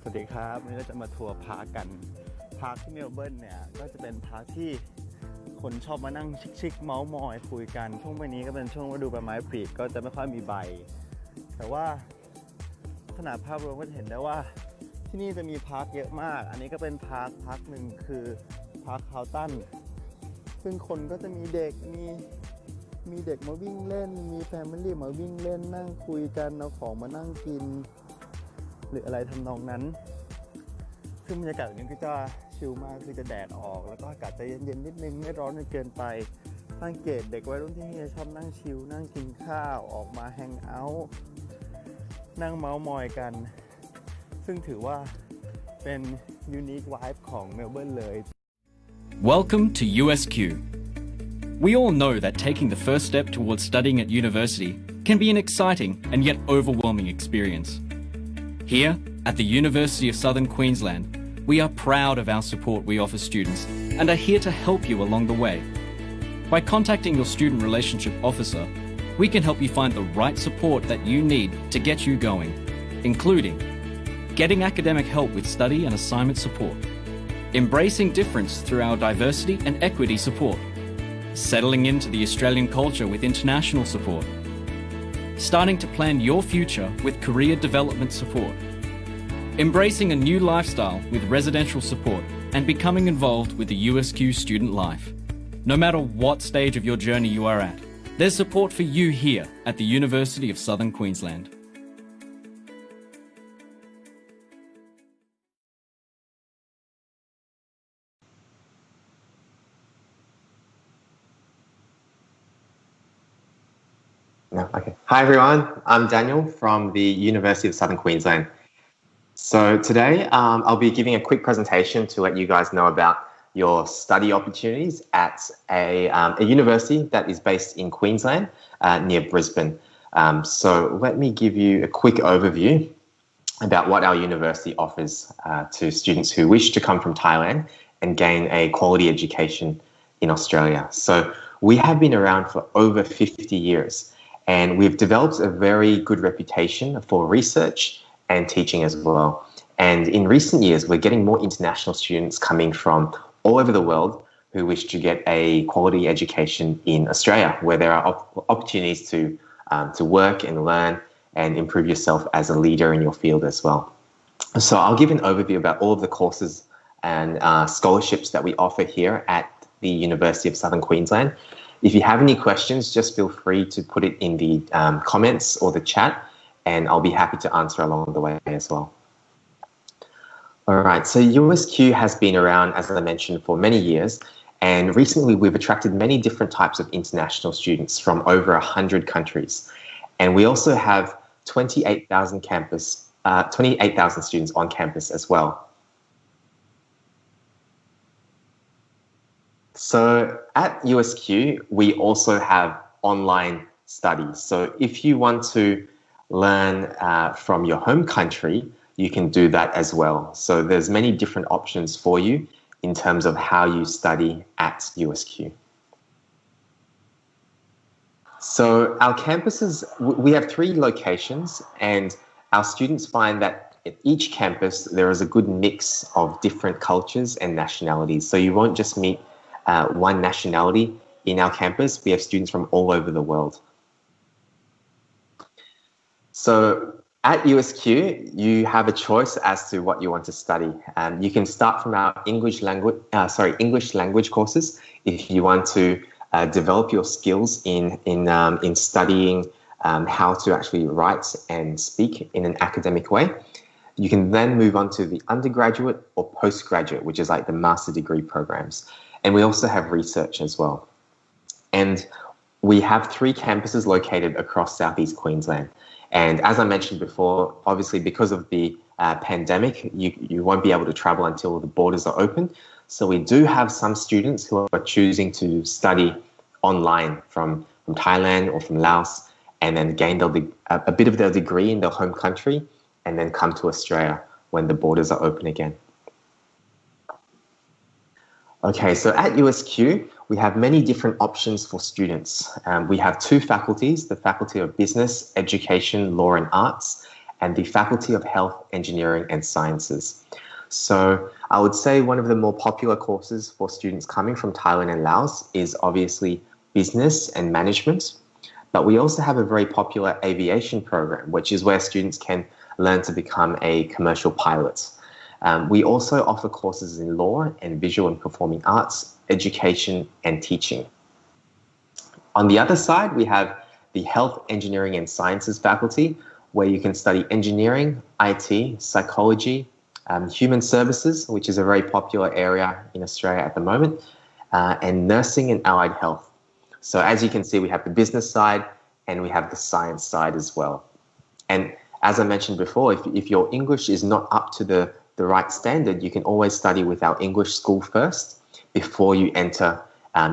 สวัสดีครับวันนี้เราจะมาทัวร์พาร์คกันพาร์คที่เมลเบิร์นเนี่ยก็จะเป็นพาร์คที่คนชอบมานั่งชิคๆเมาส์มอยคุยกันช่วงนี้ก็เป็นช่วงฤดูใบไม้ผลิก็จะไม่ค่อยมีใบแต่ว่าขนาดภาพรวมก็จะเห็นได้ว่าที่นี่จะมีพาร์คเยอะมากอันนี้ก็เป็นพาร์คหนึ่งคือพาร์คคาวตันซึ่งคนก็จะมีเด็กมีเด็กมาวิ่งเล่นมีแฟมิลี่มาวิ่งเล่นนั่งคุยกันเอาของมานั่งกินหรืออะไรทำนองนั้นซึ่งบรรยากาศแบบนี้ก็จะชิลมากคือจะแดดออกแล้วก็อากาศจะเย็นๆนิดนึงไม่ร้อนจนเกินไปสังเกตเด็กวัยรุ่นที่นี่ชอบนั่งชิลนั่งกินข้าวออกมาแฮงเอาท์นั่งเมาส์มอยกันซึ่งถือว่าเป็นยูนิคไวบ์ของเมลเบิร์นเลย Welcome to USQ. We all know that taking the first step towards studying at university can be an exciting and yet overwhelming experience. Here, at the University of Southern Queensland, we are proud of our support we offer students and are here to help you along the way. By contacting your student relationship officer, we can help you find the right support that you need to get you going, including getting academic help with study and assignment support, embracing difference through our diversity and equity support, settling into the Australian culture with international support, starting to plan your future with career development support, embracing a new lifestyle with residential support and becoming involved with the USQ student life. No matter what stage of your journey you are at, there's support for you here at the University of Southern Queensland. No, okay. Hi everyone, I'm Daniel from the University of Southern Queensland. So today I'll be giving a quick presentation to let you guys know about your study opportunities at a university that is based in Queensland near Brisbane. So let me give you a quick overview about what our university offers to students who wish to come from Thailand and gain a quality education in Australia. So we have been around for over 50 years. And we've developed a very good reputation for research and teaching as well. And in recent years, we're getting more international students coming from all over the world who wish to get a quality education in Australia, where there are opportunities to work and learn and improve yourself as a leader in your field as well. So I'll give an overview about all of the courses and scholarships that we offer here at the University of Southern Queensland. If you have any questions, just feel free to put it in the comments or the chat, and I'll be happy to answer along the way as well. All right, so USQ has been around, as I mentioned, for many years, and recently we've attracted many different types of international students from over 100 countries. And we also have 28,000 students on campus as well. So at USQ, we also have online studies. So if you want to learn from your home country, you can do that as well. So there's many different options for you in terms of how you study at USQ. So our campuses, we have 3 locations, and our students find that at each campus, there is a good mix of different cultures and nationalities. So you won't just meet one nationality in our campus. We have students from all over the world. So at USQ, you have a choice as to what you want to study. You can start from our English language courses if you want to develop your skills in studying how to actually write and speak in an academic way. You can then move on to the undergraduate or postgraduate, which is like the master degree programs. And we also have research as well. And we have 3 campuses located across Southeast Queensland. And as I mentioned before, obviously because of the pandemic, you won't be able to travel until the borders are open. So we do have some students who are choosing to study online from Thailand or from Laos, and then gain a bit of their degree in their home country, and then come to Australia when the borders are open again. Okay, so at USQ, we have many different options for students. We have 2 faculties, the Faculty of Business, Education, Law and Arts, and the Faculty of Health, Engineering and Sciences. So I would say one of the more popular courses for students coming from Thailand and Laos is obviously business and management. But we also have a very popular aviation program, which is where students can learn to become a commercial pilot. We also offer courses in law and visual and performing arts, education and teaching. On the other side, we have the Health, Engineering and Sciences faculty, where you can study engineering, IT, psychology, human services, which is a very popular area in Australia at the moment, and nursing and allied health. So as you can see, we have the business side and we have the science side as well. And as I mentioned before, if your English is not up to the right standard, you can always study with our English school first before you enter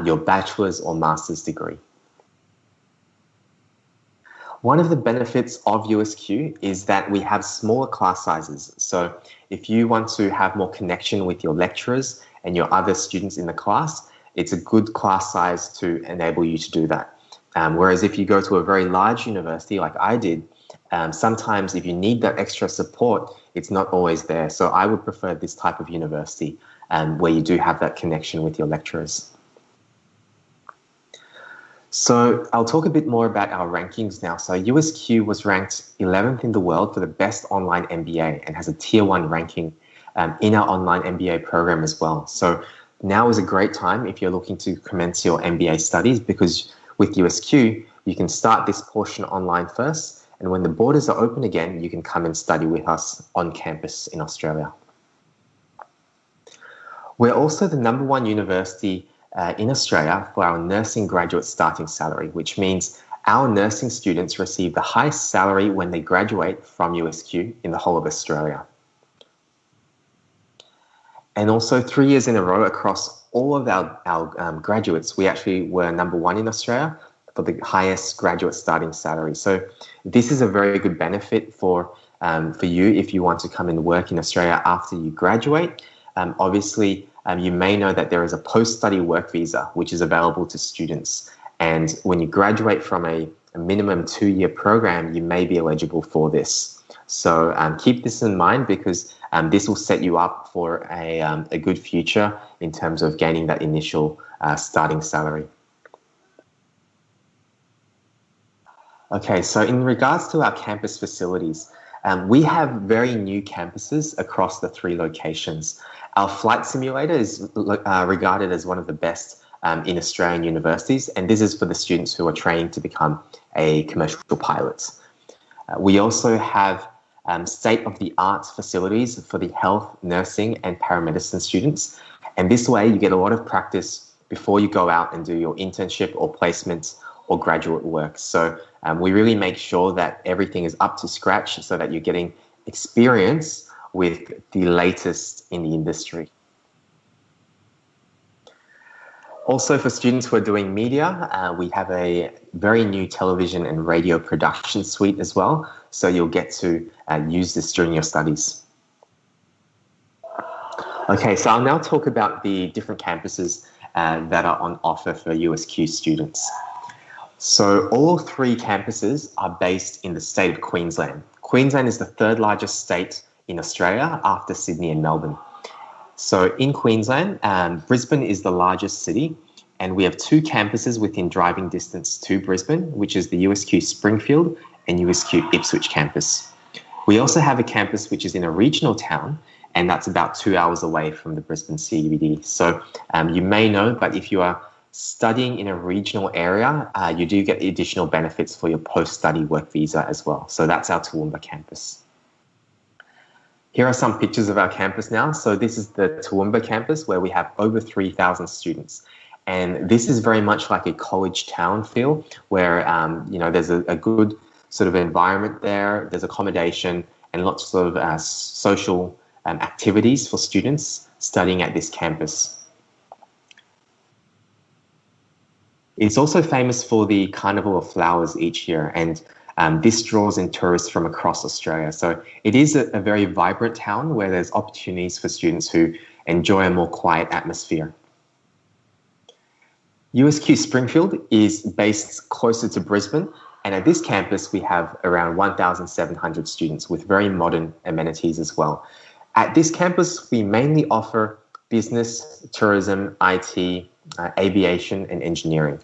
your bachelor's or master's degree. One of the benefits of USQ is that we have smaller class sizes. So if you want to have more connection with your lecturers and your other students in the class, it's a good class size to enable you to do that. Whereas if you go to a very large university like I did, sometimes if you need that extra support, it's not always there. So I would prefer this type of university where you do have that connection with your lecturers. So I'll talk a bit more about our rankings now. So USQ was ranked 11th in the world for the best online MBA and has a tier 1 ranking in our online MBA program as well. So now is a great time if you're looking to commence your MBA studies, because with USQ, you can start this portion online first, and when the borders are open again, you can come and study with us on campus in Australia. We're also the #1 university in Australia for our nursing graduate starting salary, which means our nursing students receive the highest salary when they graduate from USQ in the whole of Australia. And also 3 years in a row across all of our graduates, we actually were #1 in Australia for the highest graduate starting salary. So this is a very good benefit for you if you want to come and work in Australia after you graduate. Obviously, you may know that there is a post-study work visa, which is available to students. And when you graduate from a minimum 2-year program, you may be eligible for this. So keep this in mind, because this will set you up for a good future in terms of gaining that initial starting salary. Okay, so in regards to our campus facilities, we have very new campuses across the 3 locations. Our flight simulator is regarded as one of the best in Australian universities, and this is for the students who are training to become a commercial pilot. We also have state-of-the-art facilities for the health, nursing, and paramedicine students, and this way you get a lot of practice before you go out and do your internship or placements or graduate work. So we really make sure that everything is up to scratch so that you're getting experience with the latest in the industry. Also, for students who are doing media, we have a very new television and radio production suite as well, so you'll get to use this during your studies. Okay, so I'll now talk about the different campuses that are on offer for USQ students. So all 3 campuses are based in the state of Queensland. Queensland is the 3rd largest state in Australia after Sydney and Melbourne. So in Queensland, Brisbane is the largest city, and we have 2 campuses within driving distance to Brisbane, which is the USQ Springfield and USQ Ipswich campus. We also have a campus which is in a regional town, and that's about 2 hours away from the Brisbane CBD. So you may know, but if you are studying in a regional area, you do get additional benefits for your post-study work visa as well. So that's our Toowoomba campus. Here are some pictures of our campus now. So this is the Toowoomba campus, where we have over 3,000 students. And this is very much like a college town feel, where there's a good sort of environment there, there's accommodation and lots of social activities for students studying at this campus. It's also famous for the Carnival of Flowers each year, and this draws in tourists from across Australia. So it is a very vibrant town where there's opportunities for students who enjoy a more quiet atmosphere. USQ Springfield is based closer to Brisbane, And at this campus, we have around 1,700 students with very modern amenities as well. At this campus, we mainly offer business, tourism, IT, aviation, and engineering.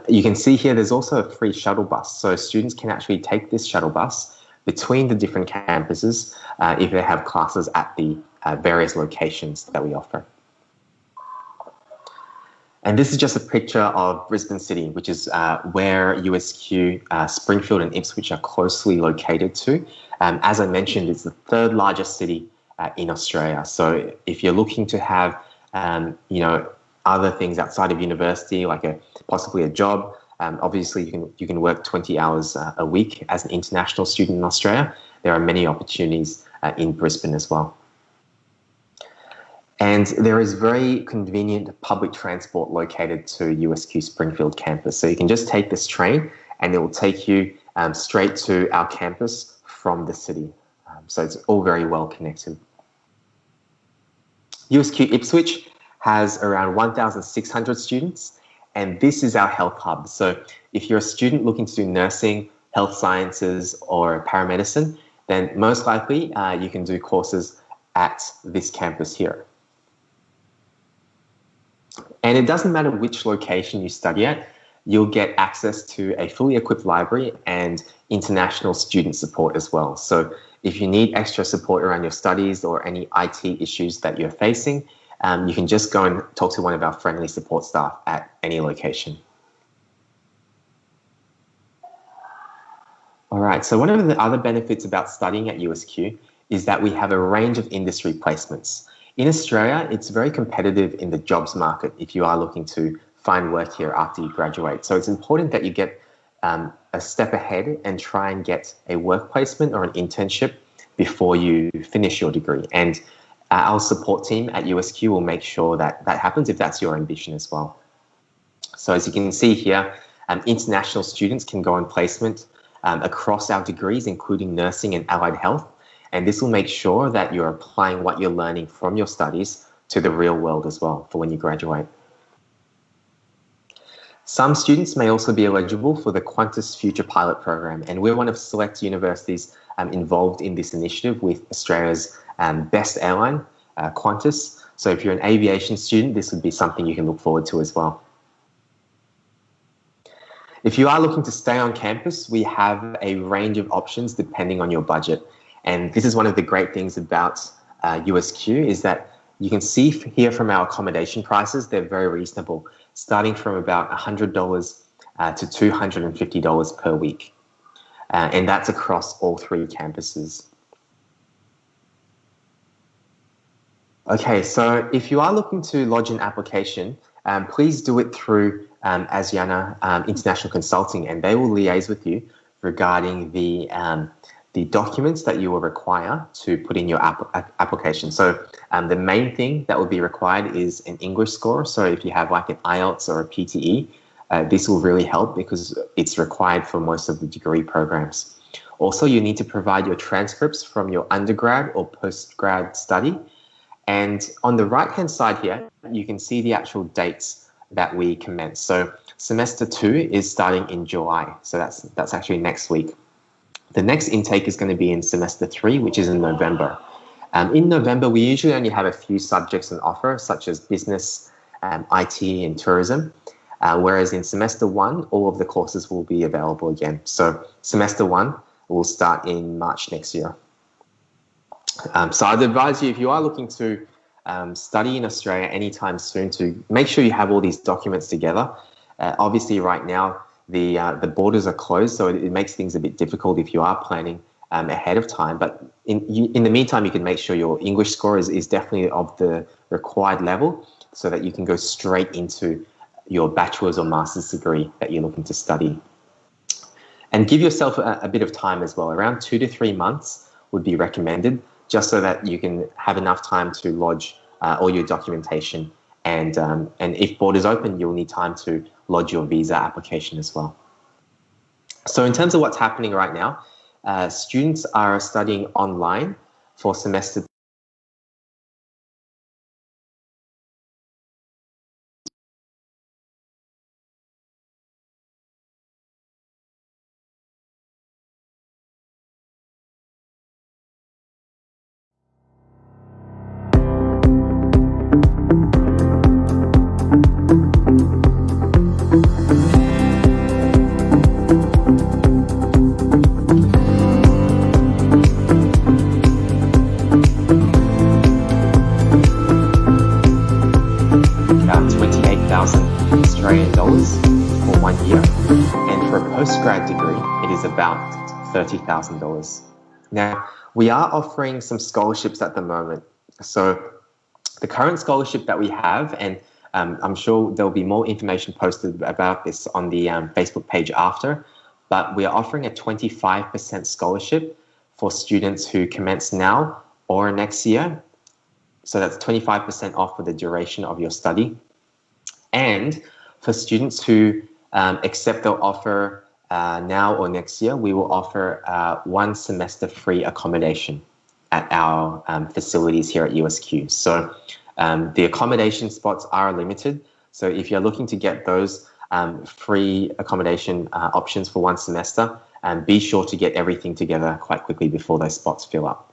You can see here there's also a free shuttle bus, so students can actually take this shuttle bus between the different campuses if they have classes at the various locations that we offer. And this is just a picture of Brisbane City, which is where USQ, Springfield and Ipswich are closely located to. As I mentioned, it's the third largest city in Australia. So if you're looking to have, other things outside of university, like possibly a job, obviously you can work 20 hours a week as an international student in Australia. There are many opportunities in Brisbane as well. And there is very convenient public transport located to USQ Springfield campus. So you can just take this train and it will take you straight to our campus from the city. So it's all very well connected. USQ Ipswich has around 1,600 students, and this is our health hub. So if you're a student looking to do nursing, health sciences, or paramedicine, then most likely you can do courses at this campus here. And it doesn't matter which location you study at, you'll get access to a fully equipped library and international student support as well. So if you need extra support around your studies or any IT issues that you're facing, you can just go and talk to one of our friendly support staff at any location. All right, so one of the other benefits about studying at USQ is that we have a range of industry placements. In Australia, it's very competitive in the jobs market if you are looking to find work here after you graduate. So it's important that you get a step ahead and try and get a work placement or an internship before you finish your degree. And our support team at USQ will make sure that that happens if that's your ambition as well. So as you can see here, international students can go on placement across our degrees, including nursing and allied health. And this will make sure that you're applying what you're learning from your studies to the real world as well for when you graduate. Some students may also be eligible for the Qantas Future Pilot Program, and we're one of select universities involved in this initiative with Australia's best airline, Qantas. So if you're an aviation student, this would be something you can look forward to as well. If you are looking to stay on campus, we have a range of options depending on your budget. And this is one of the great things about USQ is that you can see here from our accommodation prices, they're very reasonable, starting from about $100 to $250 per week. And that's across all three campuses. Okay, so if you are looking to lodge an application, please do it through Asiana International Consulting, and they will liaise with you regarding the documents that you will require to put in your application. So the main thing that will be required is an English score. So if you have like an IELTS or a PTE, this will really help because it's required for most of the degree programs. Also, you need to provide your transcripts from your undergrad or postgrad study. And on the right-hand side here, you can see the actual dates that we commence. So semester 2 is starting in July. So that's actually next week. The next intake is going to be in semester 3, which is in November. In November, we usually only have a few subjects on offer, such as business, IT, and tourism. Whereas in semester 1, all of the courses will be available again. So semester 1 will start in March next year. So I'd advise you, if you are looking to study in Australia anytime soon, to make sure you have all these documents together. Obviously, right now, the borders are closed, so it makes things a bit difficult if you are planning ahead of time. But in the meantime, you can make sure your English score is definitely of the required level so that you can go straight into your bachelor's or master's degree that you're looking to study. And give yourself a bit of time as well. Around 2 to 3 months would be recommended, just so that you can have enough time to lodge all your documentation. And if borders open, you'll need time to lodge your visa application as well. So in terms of what's happening right now, students are studying online for semester about 28,000 Australian dollars for 1 year. And for a postgrad degree, it is about $30,000. Now, we are offering some scholarships at the moment. So the current scholarship that we have, and I'm sure there'll be more information posted about this on the Facebook page after, but we are offering a 25% scholarship for students who commence now or next year. So that's 25% off for the duration of your study. And for students who accept the offer now or next year, we will offer 1 semester free accommodation at our facilities here at USQ. So the accommodation spots are limited. So if you're looking to get those free accommodation options for 1 semester, be sure to get everything together quite quickly before those spots fill up.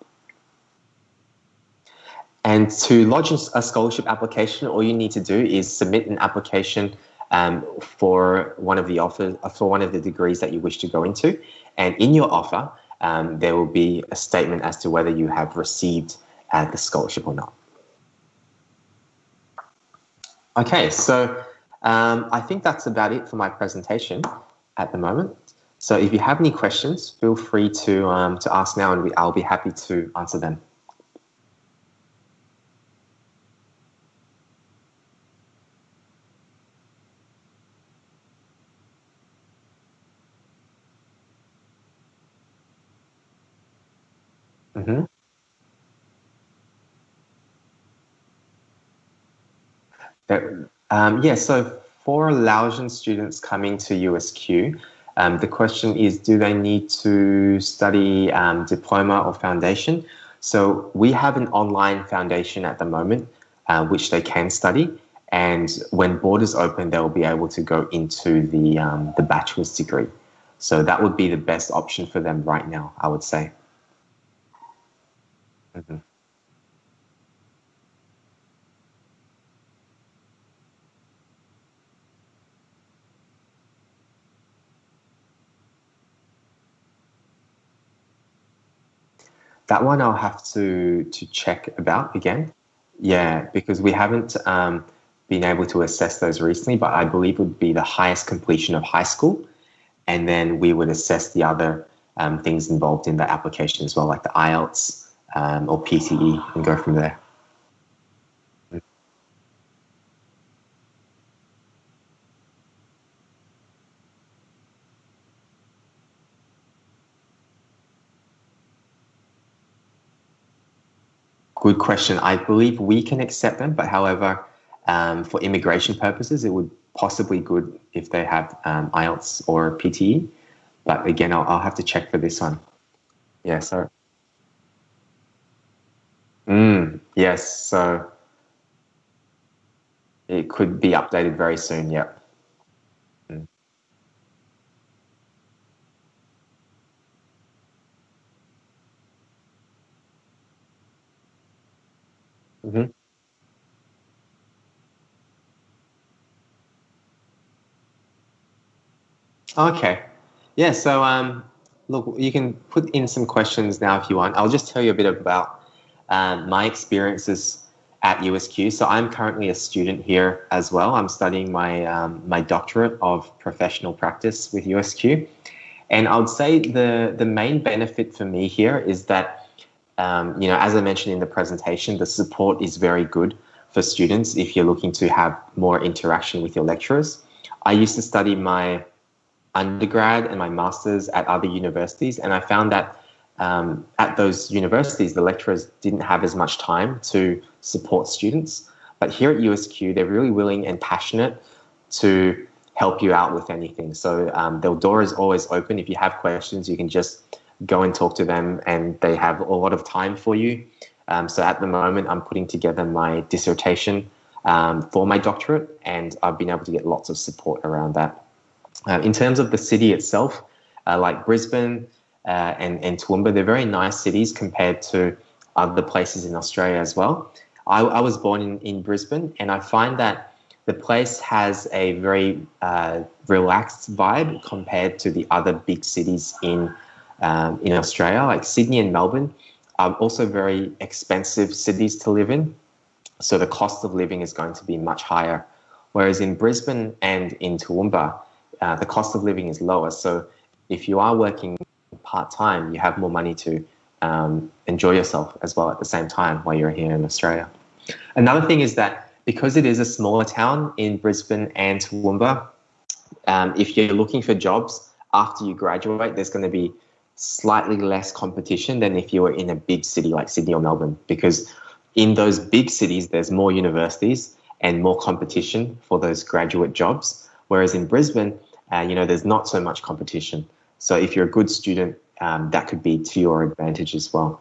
And to lodge a scholarship application, all you need to do is submit an application for one of the degrees that you wish to go into. And in your offer, there will be a statement as to whether you have received the scholarship or not. Okay, so I think that's about it for my presentation at the moment. So if you have any questions, feel free to ask now, and I'll be happy to answer them. Yeah, so for Laotian students coming to USQ, the question is, do they need to study diploma or foundation? So we have an online foundation at the moment, which they can study. And when borders open, they'll be able to go into the bachelor's degree. So that would be the best option for them right now, I would say. That one I'll have to check about again. Yeah, because we haven't been able to assess those recently, but I believe it would be the highest completion of high school. And then we would assess the other things involved in the application as well, like the IELTS or PTE, and go from there. Good question. I believe we can accept them, but however, for immigration purposes, it would possibly good if they have IELTS or PTE. But again, I'll have to check for this one. Yeah, so. Yes, so it could be updated very soon, yep. Okay. Yeah, so look, you can put in some questions now if you want. I'll just tell you a bit about my experiences at USQ. So I'm currently a student here as well. I'm studying my doctorate of professional practice with USQ. And I would say the main benefit for me here is that, as I mentioned in the presentation, the support is very good for students if you're looking to have more interaction with your lecturers. I used to study my undergrad and my master's at other universities, and I found that at those universities, the lecturers didn't have as much time to support students. But here at USQ, they're really willing and passionate to help you out with anything. So their door is always open. If you have questions, you can just go and talk to them, and they have a lot of time for you. So at the moment, I'm putting together my dissertation for my doctorate, and I've been able to get lots of support around that. In terms of the city itself, like Brisbane and Toowoomba, they're very nice cities compared to other places in Australia as well. I was born in Brisbane, and I find that the place has a very relaxed vibe compared to the other big cities in Australia. Like Sydney and Melbourne are also very expensive cities to live in. So the cost of living is going to be much higher. Whereas in Brisbane and in Toowoomba, the cost of living is lower. So if you are working part-time, you have more money to enjoy yourself as well at the same time while you're here in Australia. Another thing is that because it is a smaller town in Brisbane and Toowoomba, if you're looking for jobs after you graduate, there's going to be slightly less competition than if you were in a big city like Sydney or Melbourne, because in those big cities, there's more universities and more competition for those graduate jobs. Whereas in Brisbane, there's not so much competition. So if you're a good student, that could be to your advantage as well.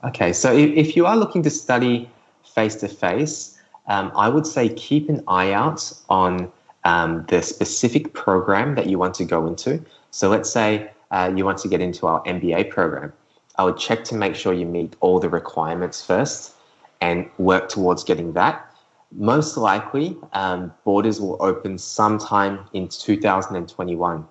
Okay, so if you are looking to study face-to-face, I would say keep an eye out on the specific program that you want to go into. So let's say you want to get into our MBA program. I would check to make sure you meet all the requirements first and work towards getting that. Most likely, borders will open sometime in 2021,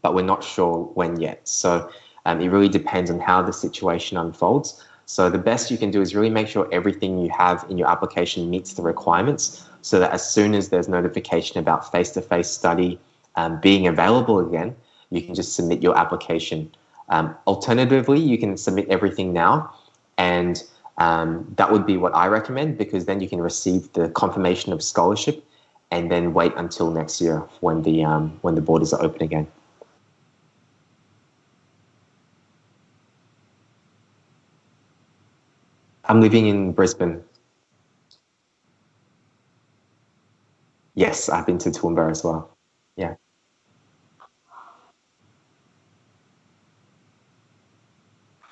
but we're not sure when yet. So it really depends on how the situation unfolds. So the best you can do is really make sure everything you have in your application meets the requirements, so that as soon as there's notification about face-to-face study being available again, you can just submit your application. Alternatively, you can submit everything now, and that would be what I recommend, because then you can receive the confirmation of scholarship and then wait until next year when the borders are open again. I'm living in Brisbane. Yes, I've been to Toowoomba as well. Yeah.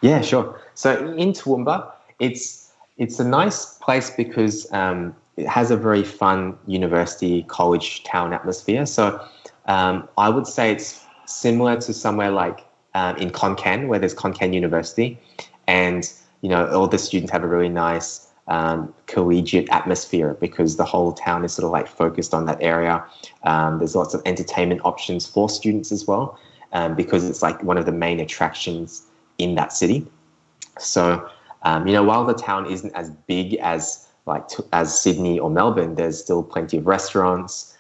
Yeah, sure. So in Toowoomba, it's a nice place because it has a very fun university, college, town atmosphere. So I would say it's similar to somewhere like in Konkan, where there's Konkan University, and all the students have a really nice collegiate atmosphere because the whole town is sort of like focused on that area. There's lots of entertainment options for students as well, because it's like one of the main attractions in that city. So, while the town isn't as big as Sydney or Melbourne, there's still plenty of restaurants,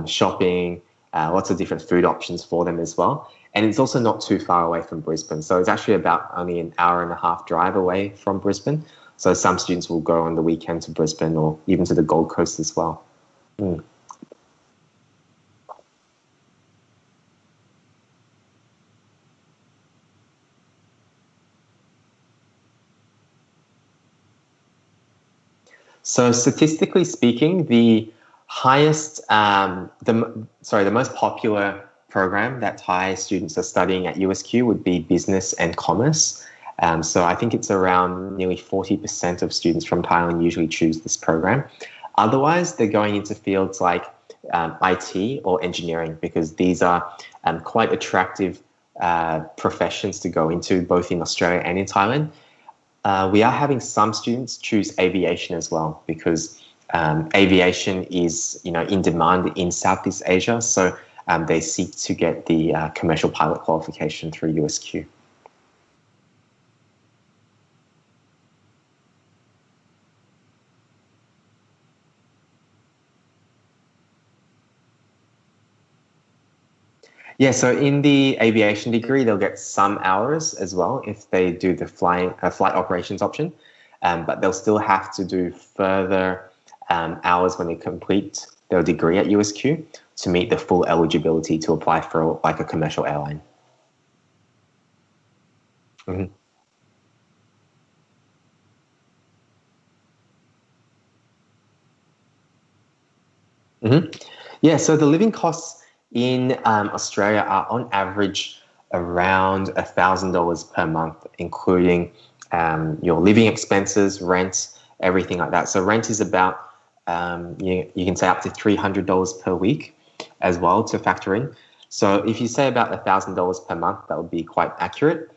shopping, lots of different food options for them as well. And it's also not too far away from Brisbane. So it's actually about only an hour and a half drive away from Brisbane. So some students will go on the weekend to Brisbane or even to the Gold Coast as well. So statistically speaking, the most popular program that Thai students are studying at USQ would be business and commerce. So I think it's around nearly 40% of students from Thailand usually choose this program. Otherwise, they're going into fields like IT or engineering, because these are quite attractive professions to go into both in Australia and in Thailand. We are having some students choose aviation as well, because aviation is in demand in Southeast Asia. So they seek to get the commercial pilot qualification through USQ. Yeah, so in the aviation degree, they'll get some hours as well if they do the flight operations option, but they'll still have to do further hours when they complete their degree at USQ to meet the full eligibility to apply for like a commercial airline. Yeah, so the living costs in Australia are on average around $1,000 per month, including your living expenses, rent, everything like that. So rent is about, you can say up to $300 per week as well to factor in. So if you say about $1,000 per month, that would be quite accurate.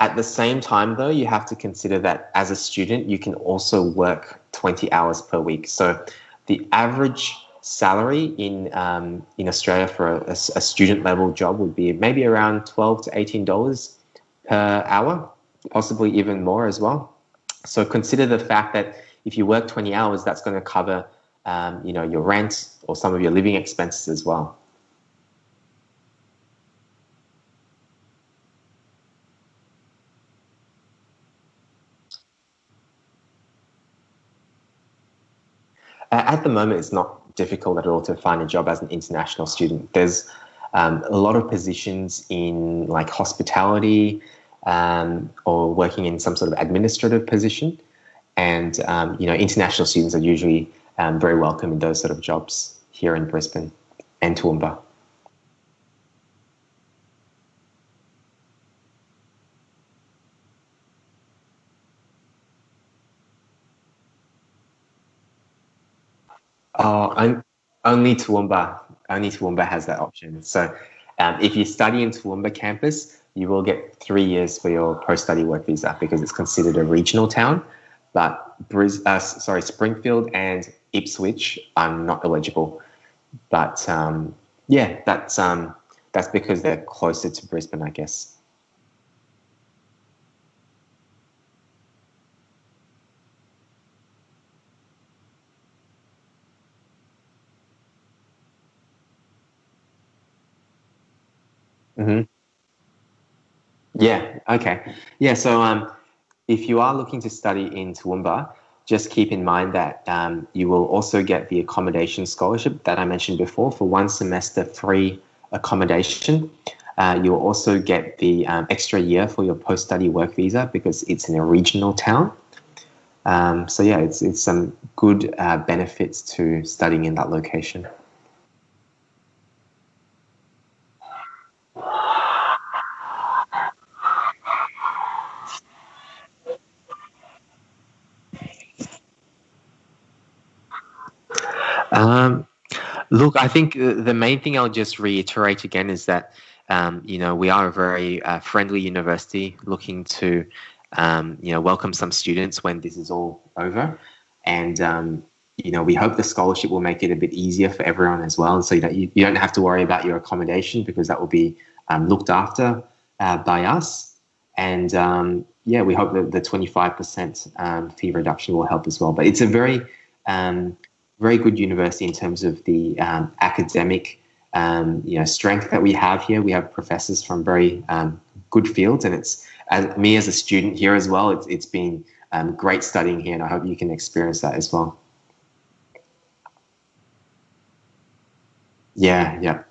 At the same time, though, you have to consider that as a student, you can also work 20 hours per week. So the average salary in Australia for a student level job would be maybe around $12 to $18 per hour, possibly even more as well. So consider the fact that if you work 20 hours, that's going to cover your rent or some of your living expenses as well. At the moment, it's not difficult at all to find a job as an international student. There's a lot of positions in like hospitality or working in some sort of administrative position. And, international students are usually very welcome in those sort of jobs here in Brisbane and Toowoomba. Only Toowoomba. Only Toowoomba has that option. So if you study in Toowoomba Campus, you will get 3 years for your post-study work visa because it's considered a regional town. But Springfield and Ipswich are not eligible. But that's because they're closer to Brisbane, I guess. Yeah. Okay. Yeah. So if you are looking to study in Toowoomba, just keep in mind that you will also get the Accommodation Scholarship that I mentioned before for 1 semester free accommodation. You'll also get the extra year for your post-study work visa because it's in a regional town. So yeah, it's some good benefits to studying in that location. Look, I think the main thing I'll just reiterate again is that, we are a very friendly university looking to, welcome some students when this is all over. And, we hope the scholarship will make it a bit easier for everyone as well. So that you don't have to worry about your accommodation because that will be looked after by us. And, we hope that the 25% fee reduction will help as well. But it's a very good university in terms of the academic strength that we have here. We have professors from very good fields, and it's me as a student here as well. It's been great studying here, and I hope you can experience that as well. Yeah.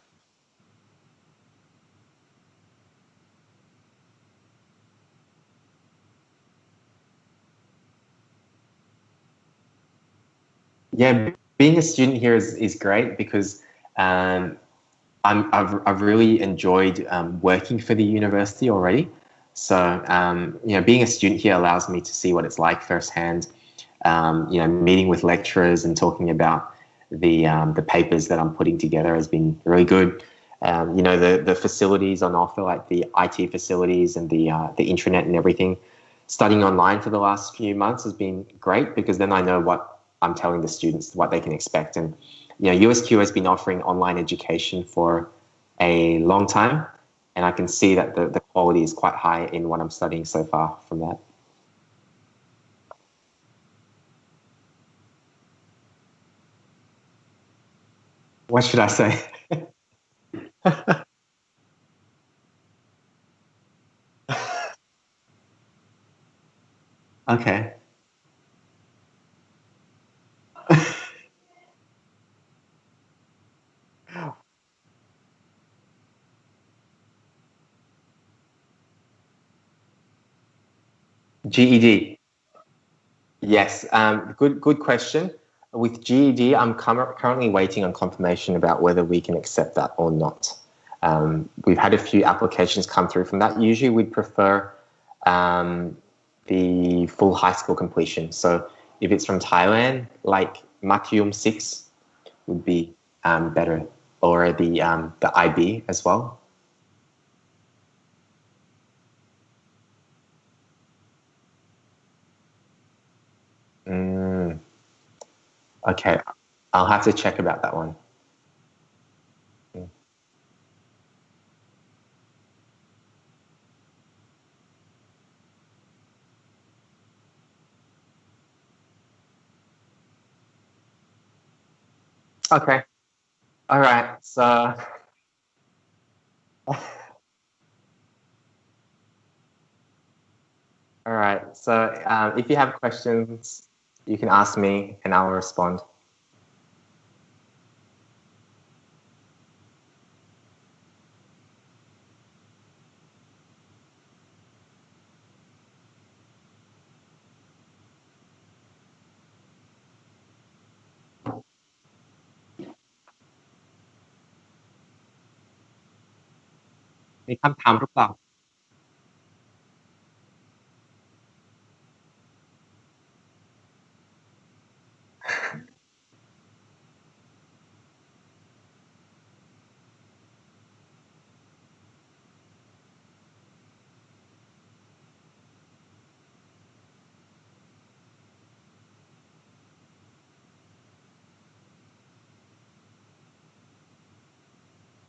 Yeah, being a student here is great because I've really enjoyed working for the university already. So being a student here allows me to see what it's like firsthand. Meeting with lecturers and talking about the papers that I'm putting together has been really good. The facilities on offer, like the IT facilities and the intranet and everything. Studying online for the last few months has been great because then I know what I'm telling the students what they can expect. And USQ has been offering online education for a long time, and I can see that the quality is quite high in what I'm studying so far from that. What should I say? Okay. GED. Yes. Good question. With GED, I'm currently waiting on confirmation about whether we can accept that or not. We've had a few applications come through from that. Usually we'd prefer the full high school completion. So if it's from Thailand, like Makyum 6 would be better, or the IB as well. Okay. I'll have to check about that one. Okay. All right. So all right. So if you have questions, you can ask me and I'll respond. Any คำถามหรือเปล่า?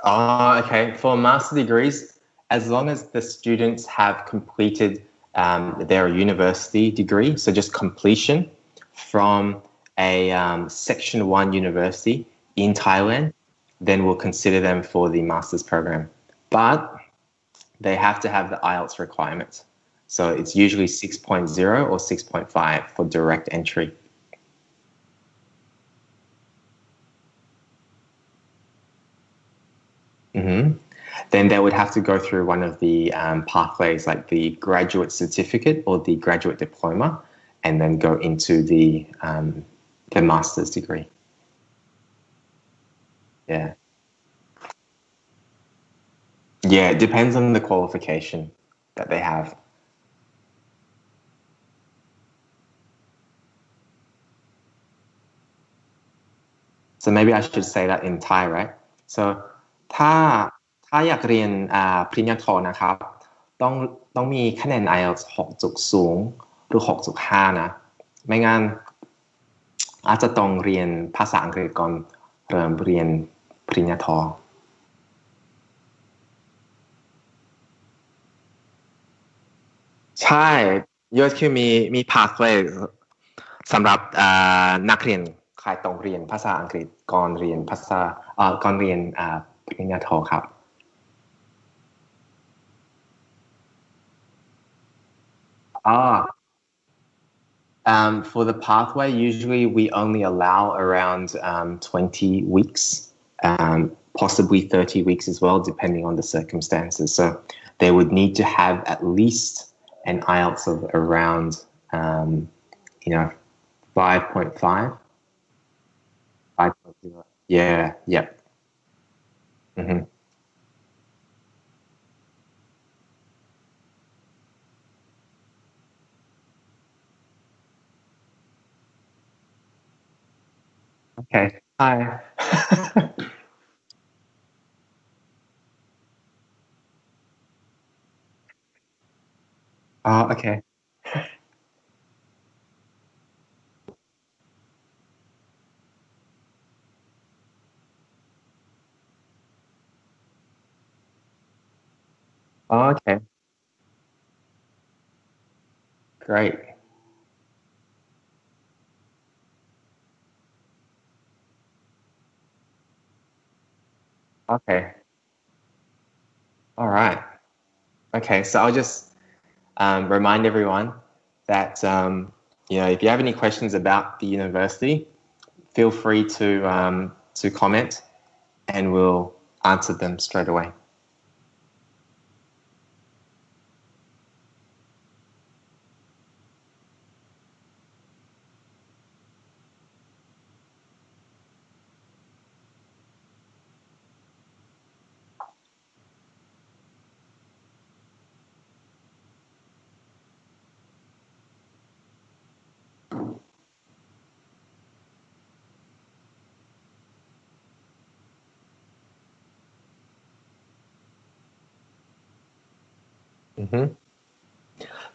Oh, okay. For master degrees, as long as the students have completed their university degree, so just completion from a Section 1 university in Thailand, then we'll consider them for the master's program. But they have to have the IELTS requirement. So it's usually 6.0 or 6.5 for direct entry. Then they would have to go through one of the pathways like the graduate certificate or the graduate diploma and then go into the master's degree. Yeah. Yeah, it depends on the qualification that they have. So maybe I should say that in Thai, right? So ถ้าอยากเรียนปริญญาโทนะครับต้องมีคะแนน IELTS 6.0 หรือ 6.5 นะไม่งั้นอาจจะต้องเรียนภาษาอังกฤษก่อนเริ่มเรียนปริญญาโทใช่ USQ มี pathway สำหรับนักเรียนใครต้องเรียนภาษาอังกฤษก่อนเรียนก่อนเรียนปริญญาโทครับ For the pathway, usually we only allow around 20 weeks, possibly 30 weeks as well, depending on the circumstances. So they would need to have at least an IELTS of around, 5.5. 5.0. Yeah, yep. Okay. Hi. Okay. Okay. Great. Okay. All right. Okay, so I'll just remind everyone that if you have any questions about the university, feel free to comment, and we'll answer them straight away.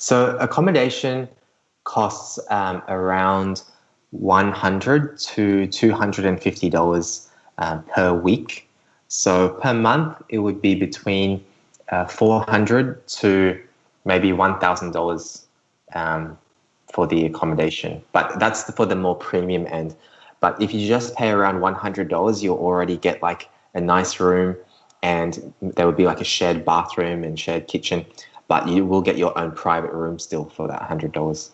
So accommodation costs around $100 to $250 per week. So per month, it would be between $400 to maybe $1,000 for the accommodation. But that's for the more premium end. But if you just pay around $100, you'll already get like a nice room, and there would be like a shared bathroom and shared kitchen. But you will get your own private room still for that $100.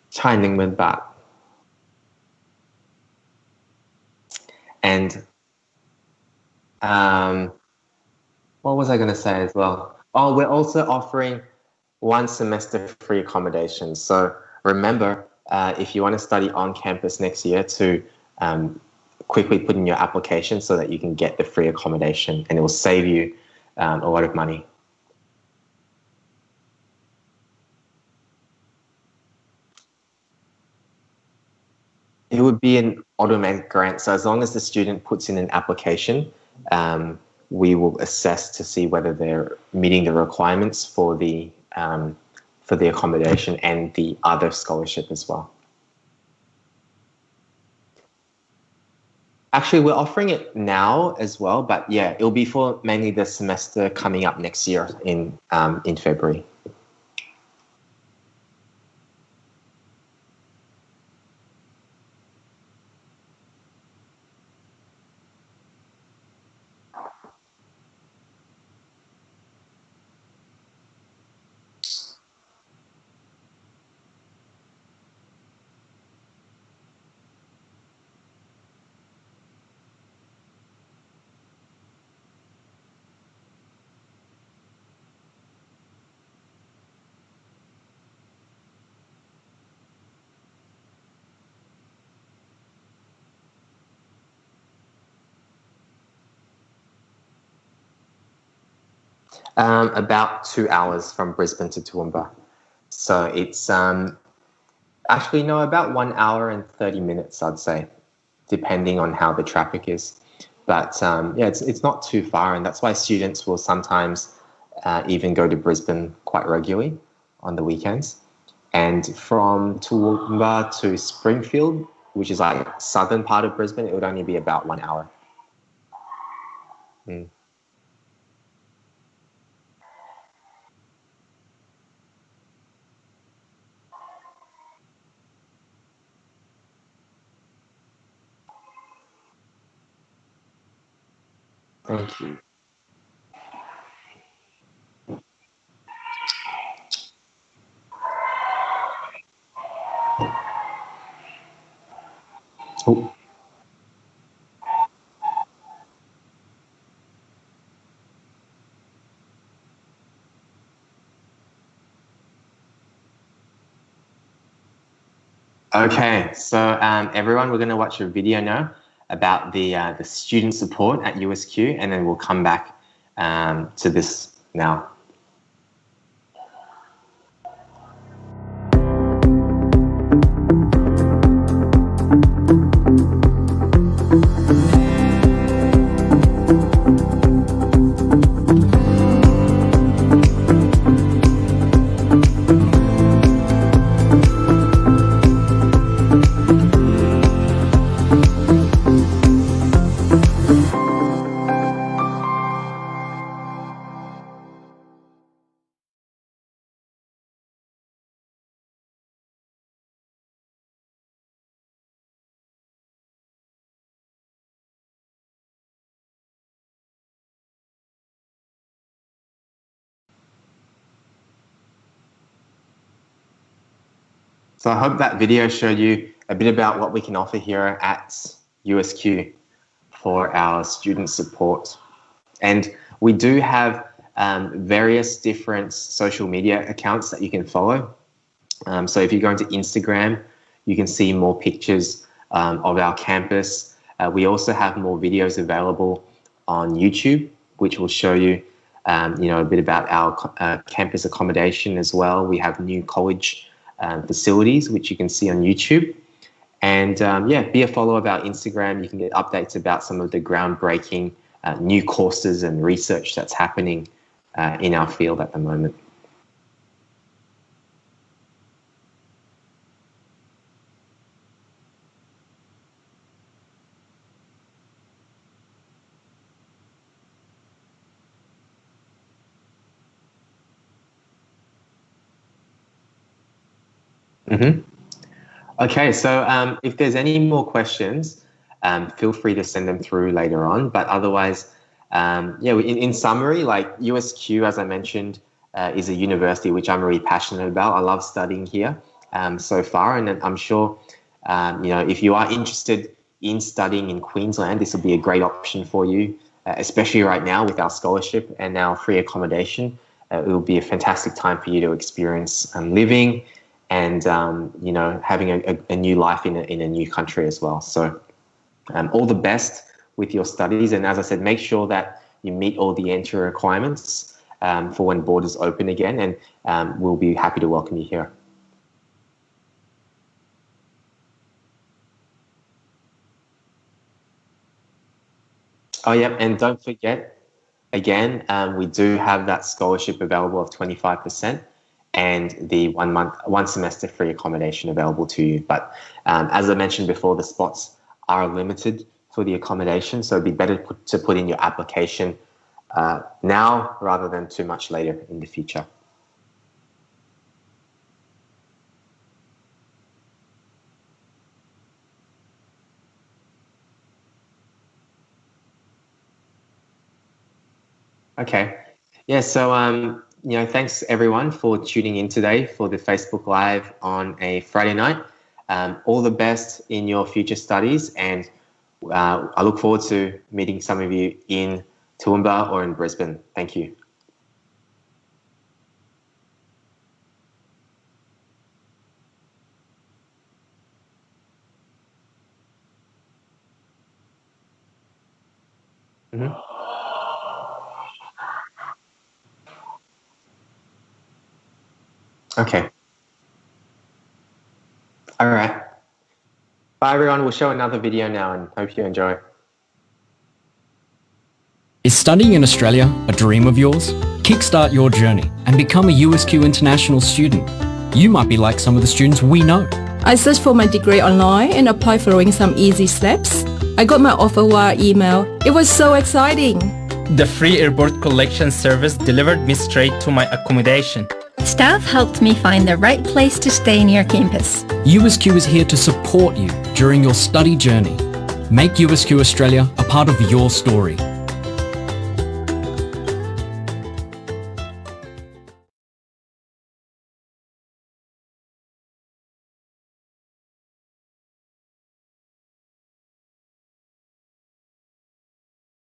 Chai 10,000 baht. And what was I going to say as well? Oh, we're also offering 1 semester free accommodation. So remember, if you want to study on campus next year, to quickly put in your application so that you can get the free accommodation, and it will save you a lot of money. It would be an automatic grant. So as long as the student puts in an application, we will assess to see whether they're meeting the requirements for the accommodation and the other scholarship as well. Actually, we're offering it now as well, but yeah, it'll be for mainly the semester coming up next year in February. About 2 hours from Brisbane to Toowoomba. So it's actually no, about 1 hour and 30 minutes, I'd say, depending on how the traffic is. But yeah, it's not too far, and that's why students will sometimes even go to Brisbane quite regularly on the weekends. And from Toowoomba to Springfield, which is like southern part of Brisbane, it would only be about 1 hour. Thank you. Oh. Okay, so everyone, we're going to watch a video now about the student support at USQ, and then we'll come back to this now. So I hope that video showed you a bit about what we can offer here at USQ for our student support. And we do have various different social media accounts that you can follow. So if you go into Instagram, you can see more pictures of our campus. We also have more videos available on YouTube, which will show you, a bit about our campus accommodation as well. We have new college facilities, which you can see on YouTube. And yeah, be a follower of our Instagram. You can get updates about some of the groundbreaking new courses and research that's happening in our field at the moment. Okay, so if there's any more questions, feel free to send them through later on. But otherwise, in summary, like USQ, as I mentioned, is a university which I'm really passionate about. I love studying here so far, and I'm sure, if you are interested in studying in Queensland, this will be a great option for you, especially right now with our scholarship and our free accommodation. It will be a fantastic time for you to experience living and having a new life in a new country as well. So all the best with your studies, and as I said, make sure that you meet all the entry requirements for when borders open again, and we'll be happy to welcome you here. Oh yeah, and don't forget, again, we do have that scholarship available of 25%. And the 1 semester free accommodation available to you. But as I mentioned before, the spots are limited for the accommodation, so it'd be better to put in your application now rather than too much later in the future. Okay. Yeah, so thanks everyone for tuning in today for the Facebook Live on a Friday night. All the best in your future studies, and I look forward to meeting some of you in Toowoomba or in Brisbane. Thank you. Okay. All right. Bye everyone. We'll show another video now and hope you enjoy. Is studying in Australia a dream of yours? Kickstart your journey and become a USQ international student. You might be like some of the students we know. I searched for my degree online and applied following some easy steps. I got my offer via email. It was so exciting. The free airport collection service delivered me straight to my accommodation. Staff helped me find the right place to stay near campus. USQ is here to support you during your study journey. Make USQ Australia a part of your story.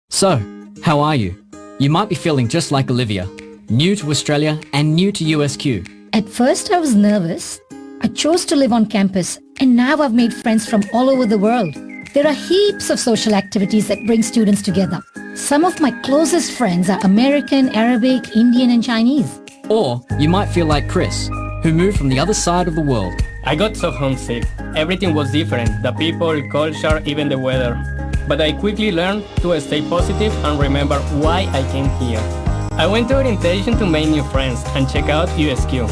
So, how are you? You might be feeling just like Olivia, new to Australia and new to USQ. At first I was nervous. I chose to live on campus, and now I've made friends from all over the world. There are heaps of social activities that bring students together. Some of my closest friends are American, Arabic, Indian and Chinese. Or you might feel like Chris, who moved from the other side of the world. I got so homesick. Everything was different, the people, culture, even the weather. But I quickly learned to stay positive and remember why I came here. I went to orientation to make new friends and check out USQ.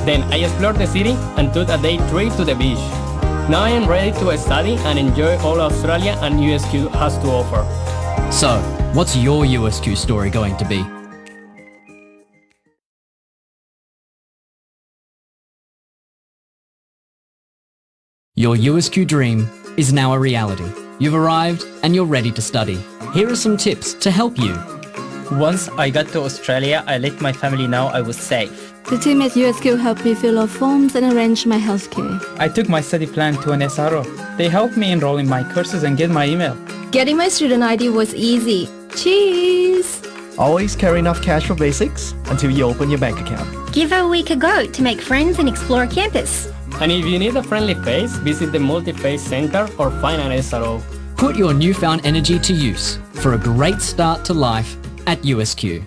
Then I explored the city and took a day trip to the beach. Now I am ready to study and enjoy all Australia and USQ has to offer. So, what's your USQ story going to be? Your USQ dream is now a reality. You've arrived and you're ready to study. Here are some tips to help you. Once I got to Australia, I let my family know I was safe. The team at USQ helped me fill out forms and arrange my healthcare. I took my study plan to an SRO. They helped me enroll in my courses and get my email. Getting my student ID was easy. Cheese! Always carry enough cash for basics until you open your bank account. Give a week a go to make friends and explore campus. And if you need a friendly face, visit the Multi-Face Center or find an SRO. Put your newfound energy to use for a great start to life at USQ.